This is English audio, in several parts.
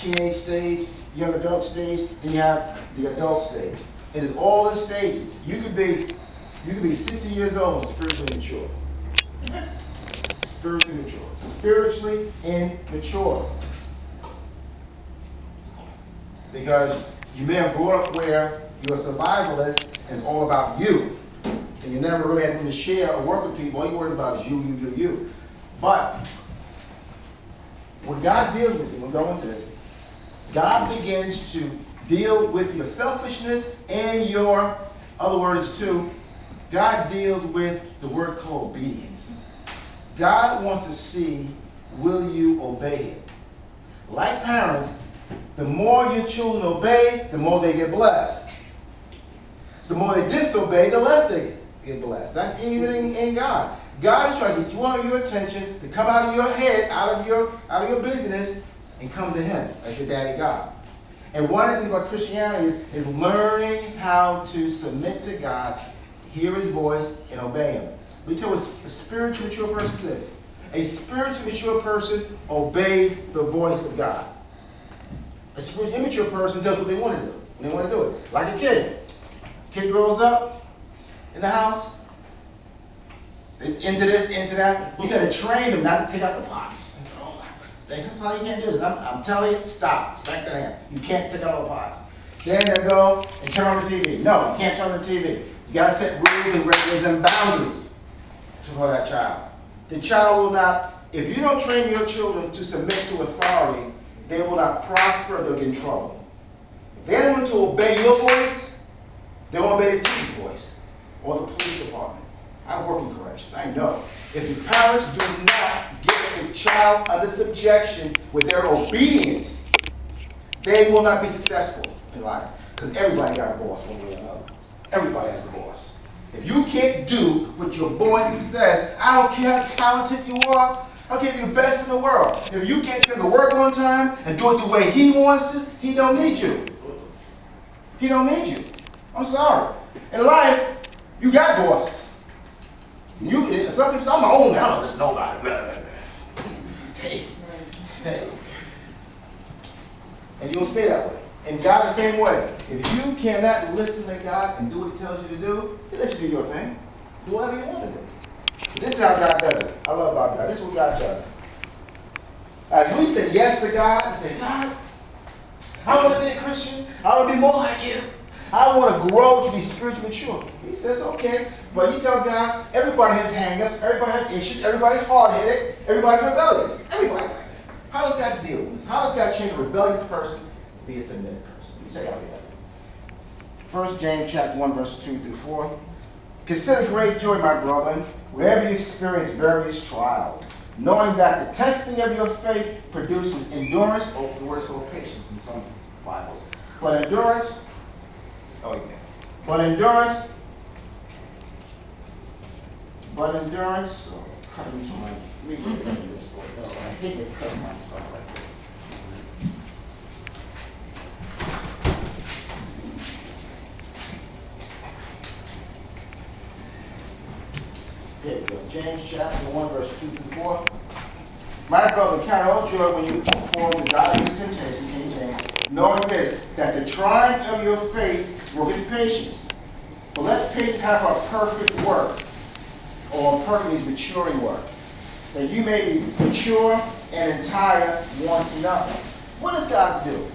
teenage stage, young adult stage, then you have the adult stage. It is all the stages. You could be 60 years old and spiritually mature. Spiritually mature. Spiritually immature. Because you may have grown up where you're a survivalist and it's all about you. And you never really had to share or work with people. All you worry about is you. But when God deals with you, we'll go into this, God begins to deal with your selfishness and your other words too. God deals with the word called obedience. God wants to see, will you obey him? Like parents, the more your children obey, the more they get blessed. The more they disobey, the less they get blessed. That's even in God. God is trying to get you on your attention to come out of your head, out of your business, and come to him as your daddy God. And one of the things about Christianity is learning how to submit to God, hear his voice, and obey him. Let me tell you what a spiritually mature person is. A spiritually mature person obeys the voice of God. A spiritually immature person does what they want to do when they want to do it. Like a kid. Kid grows up in the house, into this, into that. You got to train them not to take out the pots. That's how you can't do it. I'm telling you, stop. Smack that hand. You can't take out all the pots. Then they go and turn on the TV. No, you can't turn on the TV. You got to set rules and regulations and boundaries for that child. The child will not, if you don't train your children to submit to authority, they will not prosper, they'll get in trouble. If they don't want to obey your voice, they won't obey the teacher's voice or the police department. I work in corrections. I know. If your parents do not get the child under subjection with their obedience, they will not be successful in life. Because everybody got a boss one way or another. Everybody has a boss. If you can't do what your boss says, I don't care how talented you are, I don't care if you're the best in the world. If you can't come to work on time and do it the way he wants it, he don't need you. He don't need you. I'm sorry. In life, you got bosses. Some people say, I'm my own man. I don't listen to nobody. Hey. And you don't stay that way. And God the same way. If you cannot listen to God and do what he tells you to do, he lets you do your thing. Do whatever you want to do. But this is how God does it. I love about God. This is what God does. As we say yes to God and say, God, I want to be a Christian. I want to be more like you. I want to grow to be spiritually mature. He says, okay. But you tell God, everybody has hang-ups, everybody has issues, everybody's hard-headed, everybody's rebellious. Everybody's like that. How does God deal with this? How does God change a rebellious person to be a submitted person? You take out the other. 1 James chapter 1, verse 2 through 4. Consider great joy, my brethren, whenever you experience various trials, knowing that the testing of your faith produces endurance, or the word's called patience in some Bibles. But endurance, oh yeah. But endurance, oh, cut me to my feet. I hate to cut my stuff like this. There we go. James chapter 1, verse 2 through 4. My brother, count all joy when you fall into divers temptation, King James, knowing this, that the trying of your faith worketh patience. But let patience have her perfect work, or perfect means maturing work, that you may be mature and entire, wanting nothing. What does God do?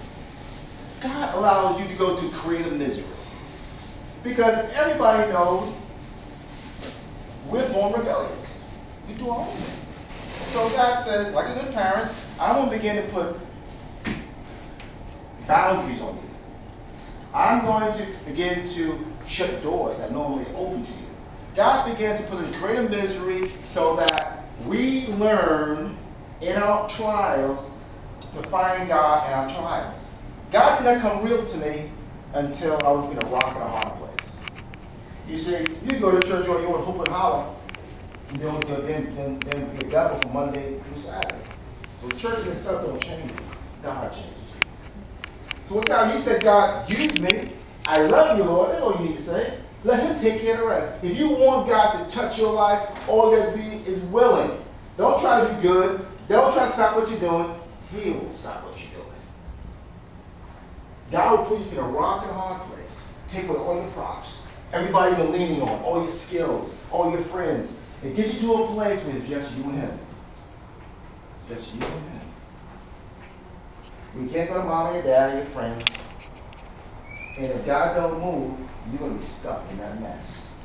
God allows you to go through creative misery. Because everybody knows we're born rebellious. We do our own thing. So God says, like a good parent, I'm going to begin to put boundaries on you. I'm going to begin to shut doors that normally open to you. God begins to put us in creative misery so that we learn in our trials to find God in our trials. God did not come real to me until I was in a rock and a hard place. You see, you go to church or you want to hoop and holler, and then be a devil from Monday through Saturday. So the church in itself don't change you. God changes you. So what God, you said, God, use me. I love you, Lord. That's all you need to say. Let him take care of the rest. If you want God to touch your life, all you have to be is willing. Don't try to be good. Don't try to stop what you're doing. He will stop what you're doing. God will put you in a rock and a hard place. Take away all your props, everybody you're leaning on, all your skills, all your friends. It gets you to a place where it's just you and him. Just you and him. We can't go to mom or your dad or your friends. And if God don't move, you're going to be stuck in that mess.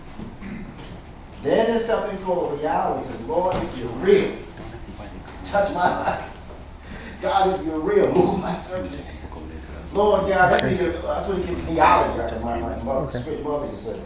Then there's something called reality. It says, Lord, if you're real, touch my life. God, if you're real, move my circumstances. Lord God, that's what he gives theology, right? My spiritual mother just said.